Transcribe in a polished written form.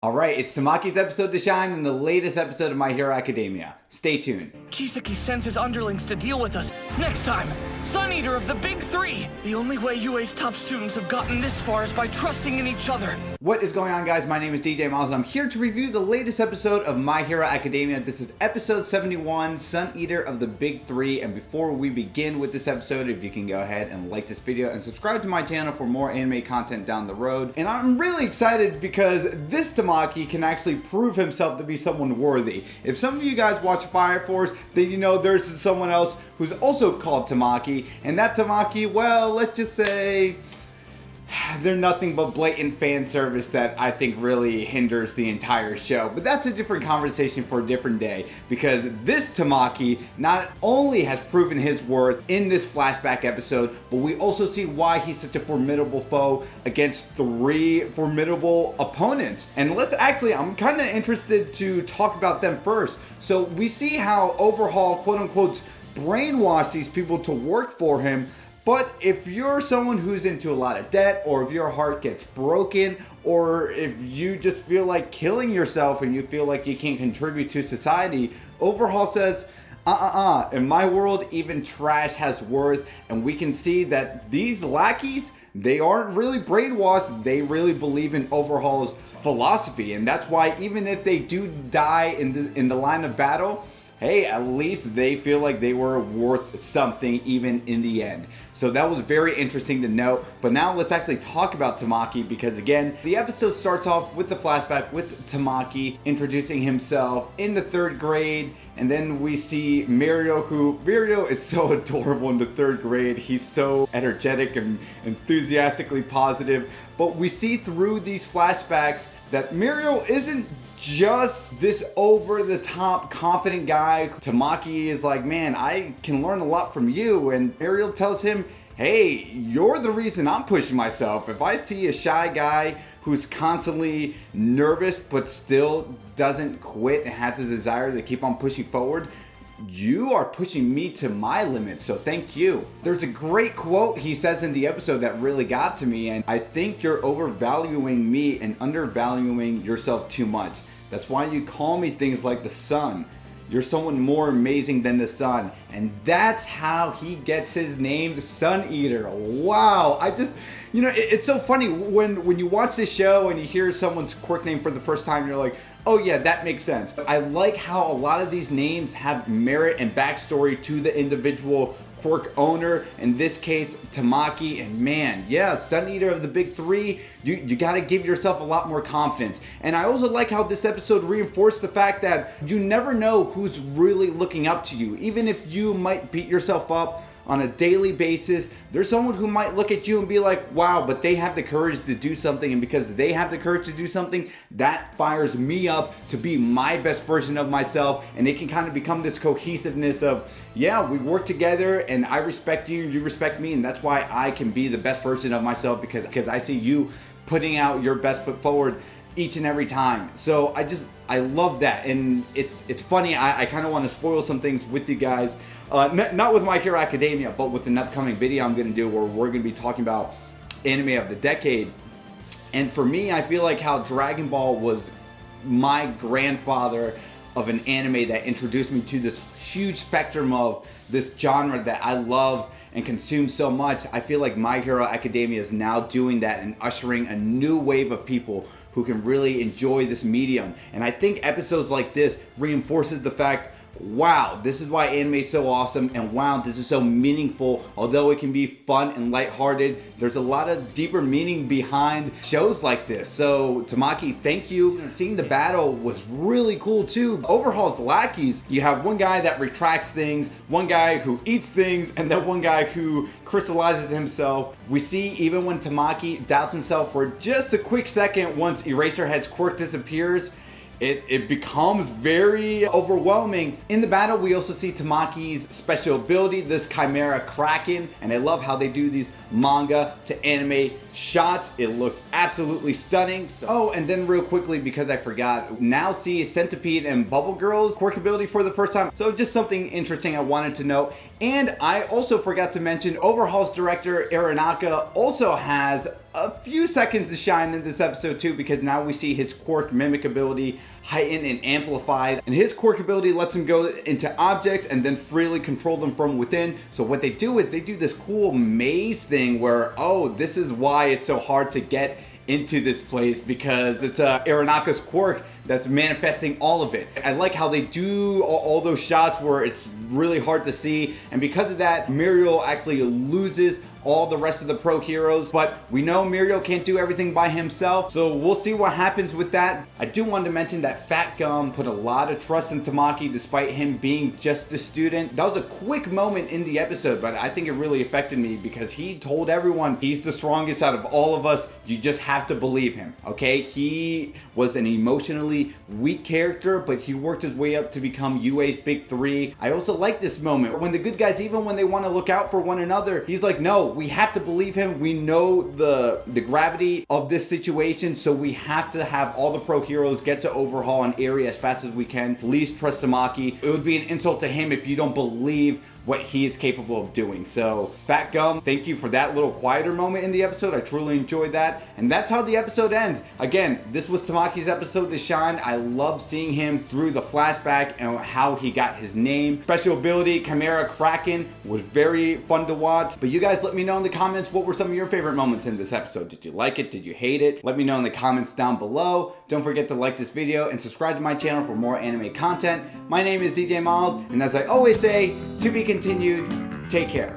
Alright, it's Tamaki's episode to shine in the latest episode of My Hero Academia. Stay tuned. Chisaki sends his underlings to deal with us. Next time, Suneater of the Big Three. The only way UA's top students have gotten this far is by trusting in each other. What is going on, guys? My name is DJ Miles and I'm here to review the latest episode of My Hero Academia. This is episode 71, Suneater of the Big Three. And before we begin with this episode, if you can go ahead and like this video and subscribe to my channel for more anime content down the road. And I'm really excited because this Tamaki can actually prove himself to be someone worthy. If some of you guys watch Fire Force, then you know there's someone else who's also called Tamaki, and that Tamaki, well, let's just say they're nothing but blatant fan service that I think really hinders the entire show. But that's a different conversation for a different day, because this Tamaki not only has proven his worth in this flashback episode, but we also see why he's such a formidable foe against three formidable opponents. And I'm kind of interested to talk about them first. So we see how Overhaul, quote unquote, brainwashed these people to work for him. But if you're someone who's into a lot of debt, or if your heart gets broken, or if you just feel like killing yourself and you feel like you can't contribute to society, Overhaul says, in my world, even trash has worth. And we can see that these lackeys, they aren't really brainwashed. They really believe in Overhaul's philosophy. And that's why even if they do die in the line of battle, hey, at least they feel like they were worth something even in the end. So that was very interesting to note. But now let's actually talk about Tamaki, because again, the episode starts off with the flashback with Tamaki introducing himself in the 3rd grade. And then we see Mirio is so adorable in the 3rd grade. He's so energetic and enthusiastically positive. But we see through these flashbacks that Mirio isn't just this over-the-top confident guy. Tamaki is like, man, I can learn a lot from you. And Mirio tells him, hey, you're the reason I'm pushing myself. If I see a shy guy who's constantly nervous but still doesn't quit and has a desire to keep on pushing forward, you are pushing me to my limit, so thank you. There's a great quote he says in the episode that really got to me, and I think you're overvaluing me and undervaluing yourself too much. That's why you call me things like the sun. You're someone more amazing than the sun. And that's how he gets his name, Suneater. Wow. It's so funny when you watch this show and you hear someone's quirk name for the first time, you're like, oh yeah, that makes sense. But I like how a lot of these names have merit and backstory to the individual quirk owner. In this case, Tamaki. And man, yeah, Suneater of the Big Three, you gotta give yourself a lot more confidence. And I also like how this episode reinforced the fact that you never know who's really looking up to you. Even if you might beat yourself up on a daily basis, there's someone who might look at you and be like, wow, but they have the courage to do something. And because they have the courage to do something, that fires me up to be my best version of myself. And it can kind of become this cohesiveness of, yeah, we work together and I respect you, you respect me. And that's why I can be the best version of myself, because I see you putting out your best foot forward each and every time. So I love that. And it's funny, I kind of want to spoil some things with you guys. Not with My Hero Academia, but with an upcoming video I'm going to do where we're going to be talking about anime of the decade. And for me, I feel like how Dragon Ball was my grandfather of an anime that introduced me to this huge spectrum of this genre that I love and consume so much. I feel like My Hero Academia is now doing that and ushering a new wave of people who can really enjoy this medium. And I think episodes like this reinforces the fact, wow, this is why anime is so awesome, and wow, this is so meaningful. Although it can be fun and lighthearted, there's a lot of deeper meaning behind shows like this. So Tamaki, thank you. Seeing the battle was really cool too. Overhaul's lackeys, you have one guy that retracts things, one guy who eats things, and then one guy who crystallizes himself. We see even when Tamaki doubts himself for just a quick second, once Eraserhead's quirk disappears, it becomes very overwhelming. In the battle, we also see Tamaki's special ability, this Chimera Kraken, and I love how they do these manga to anime shots. It looks absolutely stunning. Oh, and then real quickly, because I forgot, now see Centipede and Bubble Girl's quirk ability for the first time. So just something interesting I wanted to note. And I also forgot to mention Overhaul's director, Aranaka, also has a few seconds to shine in this episode too, because now we see his quirk mimic ability heightened and amplified, and his quirk ability lets him go into objects and then freely control them from within. So what they do is they do this cool maze thing where, oh, this is why it's so hard to get into this place, because it's Aranaka's quirk that's manifesting all of it. I like how they do all those shots where it's really hard to see, and because of that, Mirio actually loses all the rest of the pro heroes. But we know Mirio can't do everything by himself, so we'll see what happens with that. I do want to mention that Fat Gum put a lot of trust in Tamaki despite him being just a student. That was a quick moment in the episode, but I think it really affected me because he told everyone he's the strongest out of all of us. You just have to believe him, okay? He was an emotionally weak character, but he worked his way up to become UA's big three. I also like this moment when the good guys, even when they want to look out for one another, he's like, no, we have to believe him. We know the gravity of this situation, so we have to have all the pro heroes get to Overhaul and Eri as fast as we can. Please trust Tamaki. It would be an insult to him if you don't believe what he is capable of doing. So Fat Gum, thank you for that little quieter moment in the episode. I truly enjoyed that. And that's how the episode ends. Again, this was Tamaki's episode to shine. I love seeing him through the flashback and how he got his name. Special ability Chimera Kraken was very fun to watch. But you guys let me know in the comments, what were some of your favorite moments in this episode? Did you like it? Did you hate it? Let me know in the comments down below. Don't forget to like this video and subscribe to my channel for more anime content. My name is DJ Miles, and as I always say, to be continued, take care.